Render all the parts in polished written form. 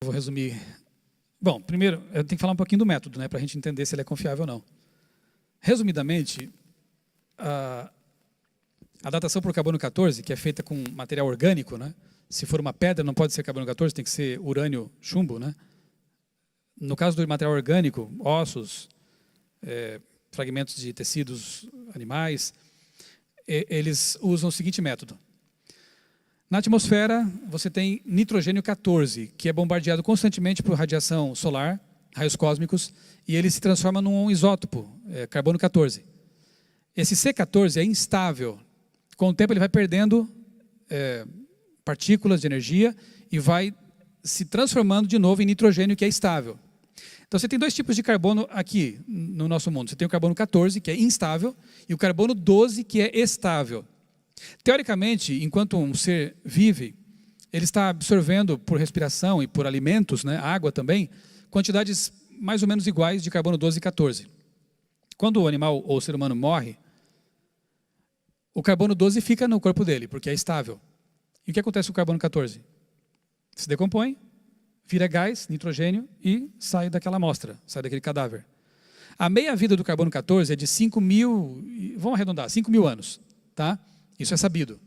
Vou resumir. Bom, primeiro, eu tenho que falar um pouquinho do método, né, para a gente entender se ele é confiável ou não. Resumidamente, a datação por carbono 14, que é feita com material orgânico, né, se for uma pedra, não pode ser carbono 14, tem que ser urânio chumbo, né? No caso do material orgânico, ossos, fragmentos de tecidos animais, eles usam o seguinte método. Na atmosfera, você tem nitrogênio 14, que é bombardeado constantemente por radiação solar, raios cósmicos, e ele se transforma num isótopo, carbono 14. Esse C14 é instável. Com o tempo ele vai perdendo partículas de energia e vai se transformando de novo em nitrogênio, que é estável. Então você tem dois tipos de carbono aqui no nosso mundo. Você tem o carbono 14, que é instável, e o carbono 12, que é estável. Teoricamente, enquanto um ser vive, ele está absorvendo por respiração e por alimentos, né, água também, quantidades mais ou menos iguais de carbono 12 e 14. Quando o animal ou o ser humano morre, o carbono 12 fica no corpo dele, porque é estável. E o que acontece com o carbono 14? Se decompõe, vira gás, nitrogênio e sai daquela amostra, sai daquele cadáver. A meia-vida do carbono 14 é de 5.000, vamos arredondar, 5.000 anos, tá? Isso é sabido.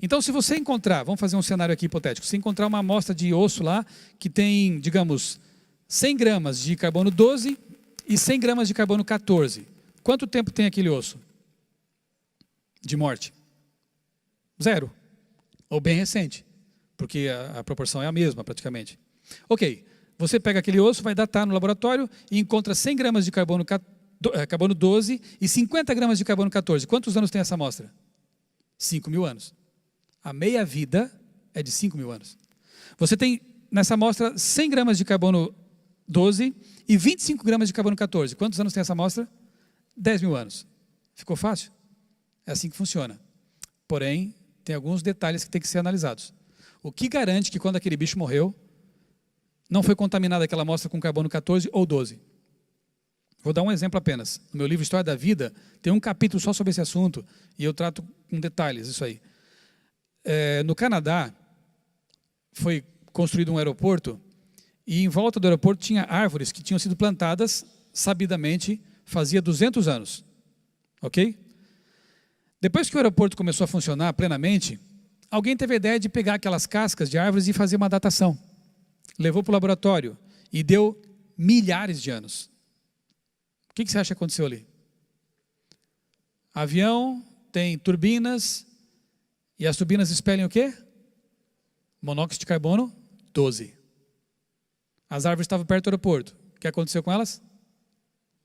Então, se você encontrar, vamos fazer um cenário aqui hipotético, se encontrar uma amostra de osso lá, que tem, digamos, 100 gramas de carbono 12 e 100 gramas de carbono 14, quanto tempo tem aquele osso de morte? 0. Ou bem recente, porque a proporção é a mesma, praticamente. Ok, você pega aquele osso, vai datar no laboratório e encontra 100 gramas de carbono 12 e 50 gramas de carbono 14. Quantos anos tem essa amostra? 5.000 anos. A meia-vida é de 5.000 anos. Você tem, nessa amostra, 100 gramas de carbono 12 e 25 gramas de carbono 14. Quantos anos tem essa amostra? 10.000 anos. Ficou fácil? É assim que funciona. Porém, tem alguns detalhes que têm que ser analisados. O que garante que quando aquele bicho morreu, não foi contaminada aquela amostra com carbono 14 ou 12? Vou dar um exemplo apenas. No meu livro História da Vida, tem um capítulo só sobre esse assunto, e eu trato com detalhes isso aí. No Canadá, foi construído um aeroporto, e em volta do aeroporto tinha árvores que tinham sido plantadas, sabidamente, fazia 200 anos. Ok? Depois que o aeroporto começou a funcionar plenamente, alguém teve a ideia de pegar aquelas cascas de árvores e fazer uma datação. Levou para o laboratório e deu milhares de anos. O que você acha que aconteceu ali? Avião tem turbinas, e as turbinas expelem o quê? Monóxido de carbono 12. As árvores estavam perto do aeroporto. O que aconteceu com elas?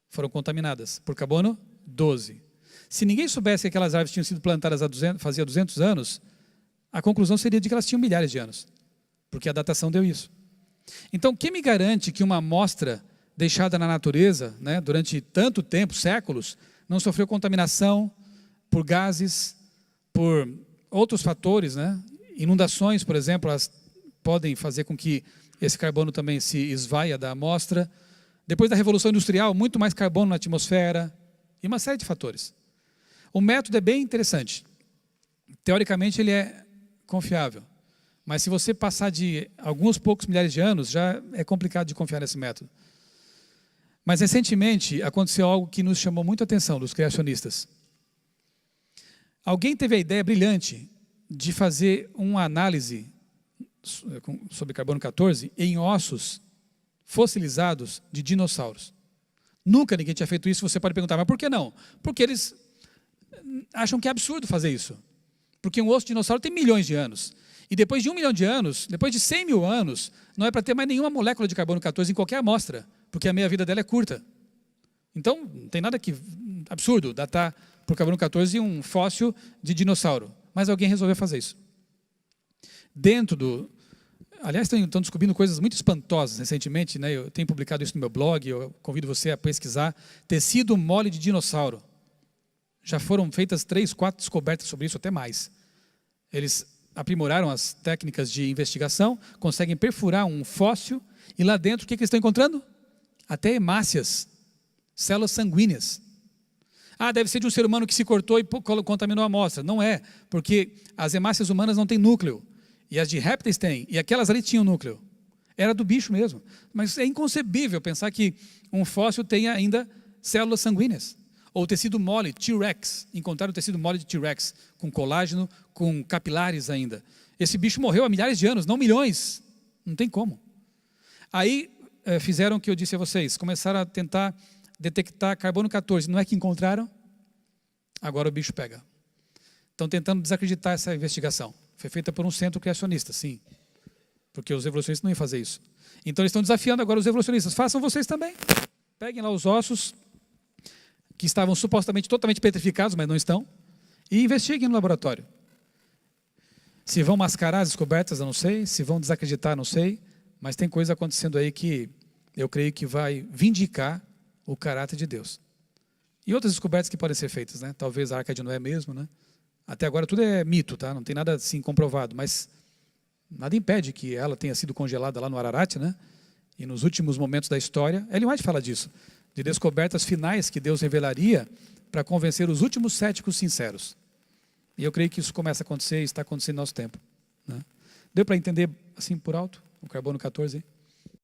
Foram contaminadas por carbono 12. Se ninguém soubesse que aquelas árvores tinham sido plantadas fazia 200 anos, a conclusão seria de que elas tinham milhares de anos, porque a datação deu isso. Então, quem me garante que uma amostra deixada na natureza, né, durante tanto tempo, séculos, não sofreu contaminação por gases, por outros fatores, né? Inundações, por exemplo, elas podem fazer com que esse carbono também se esvaia da amostra. Depois da Revolução Industrial, muito mais carbono na atmosfera, e uma série de fatores. O método é bem interessante. Teoricamente, ele é confiável. Mas se você passar de alguns poucos milhares de anos, já é complicado de confiar nesse método. Mas recentemente aconteceu algo que nos chamou muito a atenção dos criacionistas. Alguém teve a ideia brilhante de fazer uma análise sobre carbono 14 em ossos fossilizados de dinossauros. Nunca ninguém tinha feito isso. Você pode perguntar, mas por que não? Porque eles acham que é absurdo fazer isso. Porque um osso de dinossauro tem milhões de anos. E depois de 1 milhão de anos, depois de 100.000 anos, não é para ter mais nenhuma molécula de carbono 14 em qualquer amostra, porque a meia-vida dela é curta. Então, não tem nada que absurdo datar por carbono 14 um fóssil de dinossauro. Mas alguém resolveu fazer isso. Aliás, estão descobrindo coisas muito espantosas recentemente, né? Eu tenho publicado isso no meu blog, eu convido você a pesquisar. Tecido mole de dinossauro. Já foram feitas 3, 4 descobertas sobre isso, até mais. Eles aprimoraram as técnicas de investigação, conseguem perfurar um fóssil, e lá dentro, o que eles estão encontrando? Até hemácias, células sanguíneas. Ah, deve ser de um ser humano que se cortou e contaminou a amostra. Não é, porque as hemácias humanas não têm núcleo, e as de répteis têm, e aquelas ali tinham núcleo. Era do bicho mesmo. Mas é inconcebível pensar que um fóssil tenha ainda células sanguíneas. Ou tecido mole, T-Rex. Encontraram tecido mole de T-Rex, com colágeno, com capilares ainda. Esse bicho morreu há milhares de anos, não milhões. Não tem como. Aí fizeram o que eu disse a vocês. Começaram a tentar detectar carbono 14. Não é que encontraram? Agora o bicho pega. Estão tentando desacreditar essa investigação. Foi feita por um centro criacionista, sim. Porque os evolucionistas não iam fazer isso. Então eles estão desafiando agora os evolucionistas. Façam vocês também. Peguem lá os ossos, que estavam supostamente totalmente petrificados, mas não estão, e investiguem no laboratório. Se vão mascarar as descobertas, eu não sei. Se vão desacreditar, não sei. Mas tem coisa acontecendo aí que eu creio que vai vindicar o caráter de Deus. E outras descobertas que podem ser feitas, né? Talvez a Arca de Noé mesmo, né? Até agora tudo é mito, tá? Não tem nada assim comprovado, mas nada impede que ela tenha sido congelada lá no Ararat, né? E nos últimos momentos da história, Ellen White fala disso, de descobertas finais que Deus revelaria para convencer os últimos céticos sinceros. E eu creio que isso começa a acontecer e está acontecendo no nosso tempo, né? Deu para entender assim por alto o carbono 14?